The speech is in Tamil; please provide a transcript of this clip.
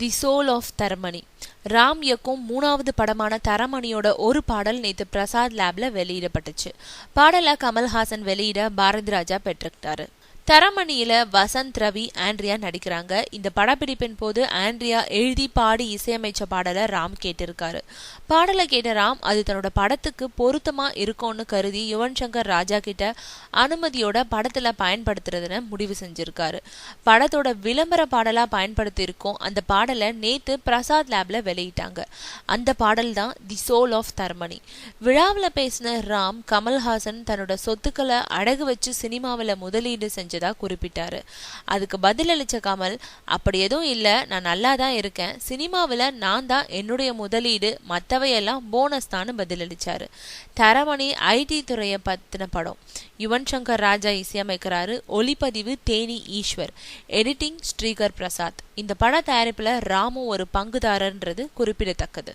The soul of Taramani. Ram இயக்கும் 3வது படமான தரமணியோட ஒரு பாடல் நேத்து பிரசாத் லேப்ல வெளியிடப்பட்டுச்சு. பாடலை கமல்ஹாசன் வெளியிட பாரதி ராஜா பெற்றுக்கிட்டாரு. தரமணியில வசந்த், ரவி, ஆண்ட்ரியா நடிக்கிறாங்க. இந்த படப்பிடிப்பின் போது ஆண்ட்ரியா எழுதி பாடி இசையமைச்ச பாடலை ராம் கேட்டிருக்காரு. பாடலை கேட்ட ராம் அது தன்னோட படத்துக்கு பொருத்தமா இருக்கும்னு கருதி யுவன் சங்கர் ராஜா கிட்ட அனுமதியோட படத்துல பயன்படுத்துறதுன்னு முடிவு செஞ்சிருக்காரு. படத்தோட விளம்பர பாடலா பயன்படுத்தி இருக்கோம். அந்த பாடலை நேத்து பிரசாத் லேப்ல வெளியிட்டாங்க. அந்த பாடல் தான் தி சோல் ஆஃப் தரமணி. விழாவில் பேசின ராம், கமல்ஹாசன் தன்னோட சொத்துக்களை அடகு வச்சு சினிமாவில் முதலீடு செஞ்சதா குறிப்பிட்டாரு. அதுக்கு பதிலளிச்ச கமல், அப்படி எதுவும் இல்ல, நான் நல்லா தான் இருக்கேன், சினிமாவில் நான் தான் என்னுடைய முதலீடு, மற்றவையெல்லாம் போனஸ் தான் பதிலளிச்சாரு. தரமணி ஐடி துறையை பத்தின படம். யுவன் சங்கர் ராஜா இசையமைக்கிறாரு. ஒளிப்பதிவு தேனி ஈஸ்வர், எடிட்டிங் ஸ்ரீகர் பிரசாத். இந்த பட தயாரிப்புல ராமு ஒரு பங்குதாரர்ன்றது குறிப்பிடத்தக்கது.